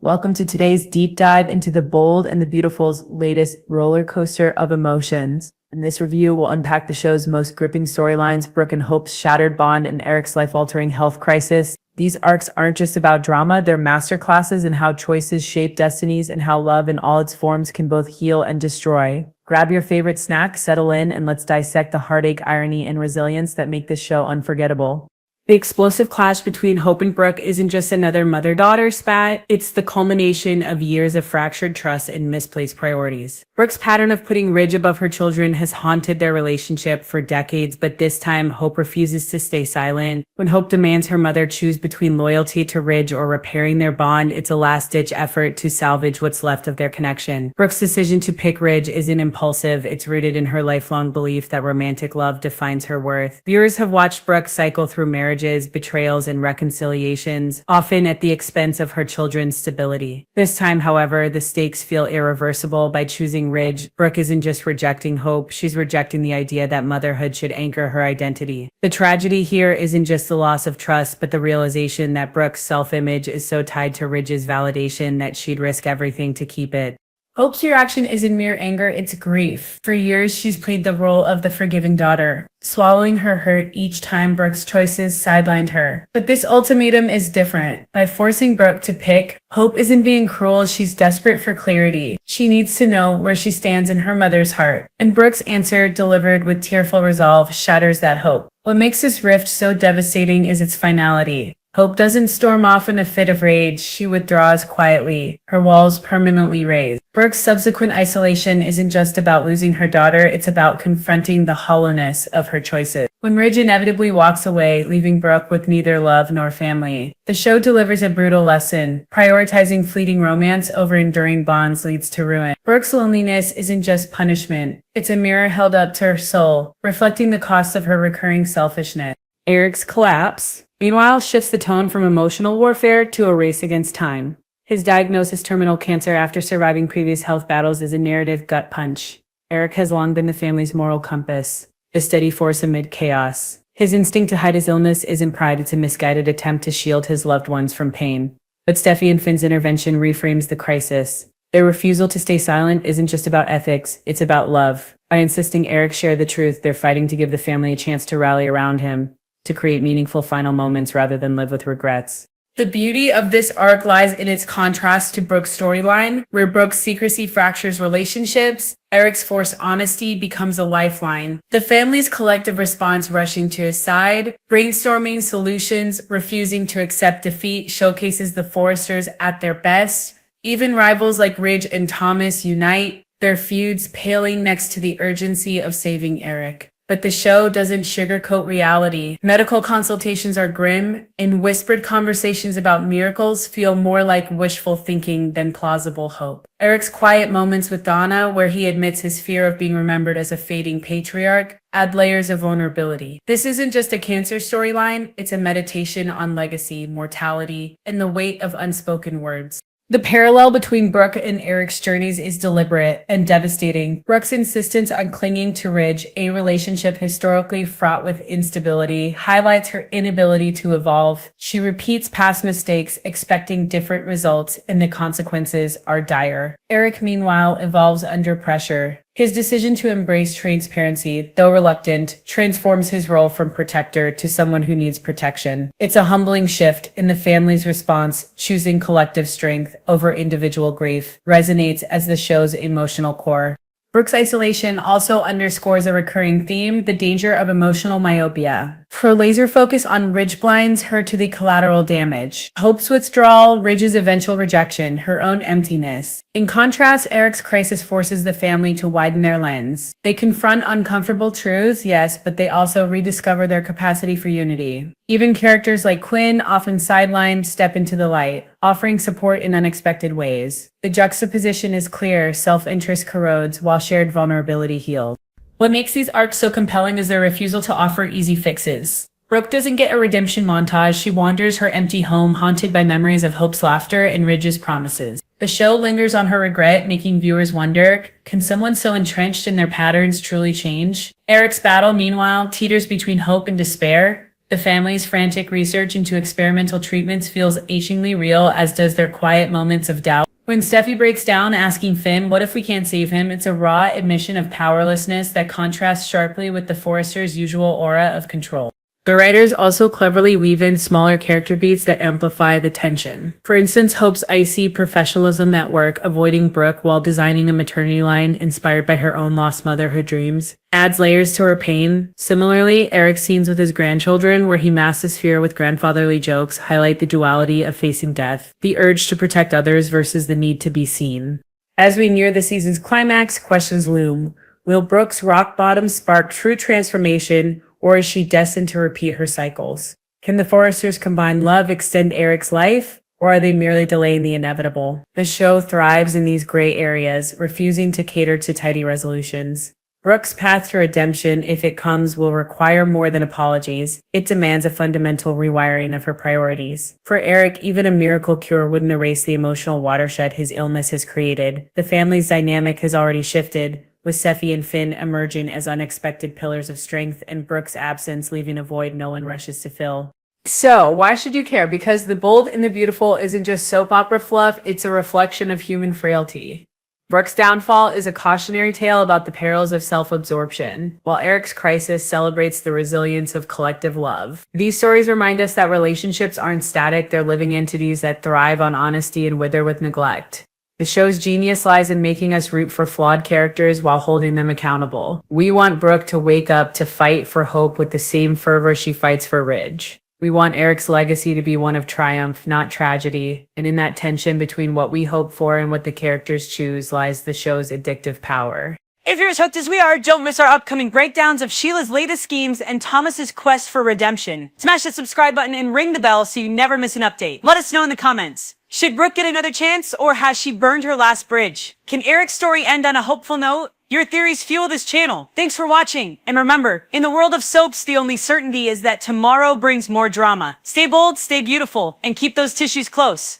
Welcome to today's deep dive into the bold and the beautiful's latest roller coaster of emotions. In this review, we'll unpack the show's most gripping storylines, Brooke and Hope's shattered bond, and Eric's life-altering health crisis. These arcs aren't just about drama, they're masterclasses in how choices shape destinies and how love in all its forms can both heal and destroy. Grab your favorite snack, settle in, and let's dissect the heartache, irony, and resilience that make this show unforgettable. The explosive clash between Hope and Brooke isn't just another mother-daughter spat, it's the culmination of years of fractured trust and misplaced priorities. Brooke's pattern of putting Ridge above her children has haunted their relationship for decades, but this time Hope refuses to stay silent. When Hope demands her mother choose between loyalty to Ridge or repairing their bond, it's a last-ditch effort to salvage what's left of their connection. Brooke's decision to pick Ridge isn't impulsive, it's rooted in her lifelong belief that romantic love defines her worth. Viewers have watched Brooke cycle through marriages, betrayals, and reconciliations, often at the expense of her children's stability. This time, however, the stakes feel irreversible. By choosing Ridge, Brooke isn't just rejecting Hope, she's rejecting the idea that motherhood should anchor her identity. The tragedy here isn't just the loss of trust, but the realization that Brooke's self-image is so tied to Ridge's validation that she'd risk everything to keep it. Hope's reaction isn't mere anger, it's grief. For years, she's played the role of the forgiving daughter, swallowing her hurt each time Brooke's choices sidelined her. But this ultimatum is different. By forcing Brooke to pick, Hope isn't being cruel, she's desperate for clarity. She needs to know where she stands in her mother's heart. And Brooke's answer, delivered with tearful resolve, shatters that hope. What makes this rift so devastating is its finality. Hope doesn't storm off in a fit of rage, she withdraws quietly, her walls permanently raised. Brooke's subsequent isolation isn't just about losing her daughter, it's about confronting the hollowness of her choices. When Ridge inevitably walks away, leaving Brooke with neither love nor family, the show delivers a brutal lesson. Prioritizing fleeting romance over enduring bonds leads to ruin. Brooke's loneliness isn't just punishment, it's a mirror held up to her soul, reflecting the cost of her recurring selfishness. Eric's collapse, meanwhile, shifts the tone from emotional warfare to a race against time. His diagnosis, terminal cancer after surviving previous health battles, is a narrative gut punch. Eric has long been the family's moral compass, a steady force amid chaos. His instinct to hide his illness isn't pride, it's a misguided attempt to shield his loved ones from pain. But Steffi and Finn's intervention reframes the crisis. Their refusal to stay silent isn't just about ethics, it's about love. By insisting Eric share the truth, they're fighting to give the family a chance to rally around him, to create meaningful final moments rather than live with regrets. The beauty of this arc lies in its contrast to Brooke's storyline, where Brooke's secrecy fractures relationships, Eric's forced honesty becomes a lifeline. The family's collective response, rushing to his side, brainstorming solutions, refusing to accept defeat, showcases the Forresters at their best. Even rivals like Ridge and Thomas unite, their feuds paling next to the urgency of saving Eric. But the show doesn't sugarcoat reality. Medical consultations are grim, and whispered conversations about miracles feel more like wishful thinking than plausible hope. Eric's quiet moments with Donna, where he admits his fear of being remembered as a fading patriarch, add layers of vulnerability. This isn't just a cancer storyline, it's a meditation on legacy, mortality, and the weight of unspoken words. The parallel between Brooke and Eric's journeys is deliberate and devastating. Brooke's insistence on clinging to Ridge, a relationship historically fraught with instability, highlights her inability to evolve. She repeats past mistakes, expecting different results, and the consequences are dire. Eric, meanwhile, evolves under pressure. His decision to embrace transparency, though reluctant, transforms his role from protector to someone who needs protection. It's a humbling shift, in the family's response, choosing collective strength over individual grief, resonates as the show's emotional core. Brooke's isolation also underscores a recurring theme, the danger of emotional myopia. Her laser focus on Ridge blinds her to the collateral damage. Hope's withdrawal, Ridge's eventual rejection, her own emptiness. In contrast, Eric's crisis forces the family to widen their lens. They confront uncomfortable truths, yes, but they also rediscover their capacity for unity. Even characters like Quinn, often sidelined, step into the light, offering support in unexpected ways. The juxtaposition is clear, self-interest corrodes while shared vulnerability heals. What makes these arcs so compelling is their refusal to offer easy fixes. Brooke doesn't get a redemption montage, she wanders her empty home haunted by memories of Hope's laughter and Ridge's promises. The show lingers on her regret, making viewers wonder, can someone so entrenched in their patterns truly change? Eric's battle, meanwhile, teeters between hope and despair. The family's frantic research into experimental treatments feels achingly real, as does their quiet moments of doubt. When Steffi breaks down asking Finn, what if we can't save him? It's a raw admission of powerlessness that contrasts sharply with the Foresters' usual aura of control. The writers also cleverly weave in smaller character beats that amplify the tension. For instance, Hope's icy professionalism at work, avoiding Brooke while designing a maternity line inspired by her own lost motherhood dreams, adds layers to her pain. Similarly, Eric's scenes with his grandchildren, where he masks his fear with grandfatherly jokes, highlight the duality of facing death, the urge to protect others versus the need to be seen. As we near the season's climax, questions loom. Will Brooke's rock bottom spark true transformation, or is she destined to repeat her cycles? Can the Foresters' combined love extend Eric's life, or are they merely delaying the inevitable? The show thrives in these gray areas, refusing to cater to tidy resolutions. Brooke's path to redemption, if it comes, will require more than apologies. It demands a fundamental rewiring of her priorities. For Eric, even a miracle cure wouldn't erase the emotional watershed his illness has created. The family's dynamic has already shifted, with Steffi and Finn emerging as unexpected pillars of strength and Brooke's absence leaving a void no one rushes to fill. So, why should you care? Because The Bold and the Beautiful isn't just soap opera fluff, it's a reflection of human frailty. Brooke's downfall is a cautionary tale about the perils of self-absorption, while Eric's crisis celebrates the resilience of collective love. These stories remind us that relationships aren't static, they're living entities that thrive on honesty and wither with neglect. The show's genius lies in making us root for flawed characters while holding them accountable. We want Brooke to wake up to fight for hope with the same fervor she fights for Ridge. We want Eric's legacy to be one of triumph, not tragedy. And in that tension between what we hope for and what the characters choose lies the show's addictive power. If you're as hooked as we are, don't miss our upcoming breakdowns of Sheila's latest schemes and Thomas's quest for redemption. Smash the subscribe button and ring the bell so you never miss an update. Let us know in the comments. Should Brooke get another chance, or has she burned her last bridge? Can Eric's story end on a hopeful note? Your theories fuel this channel. Thanks for watching. And remember, in the world of soaps, the only certainty is that tomorrow brings more drama. Stay bold, stay beautiful, and keep those tissues close.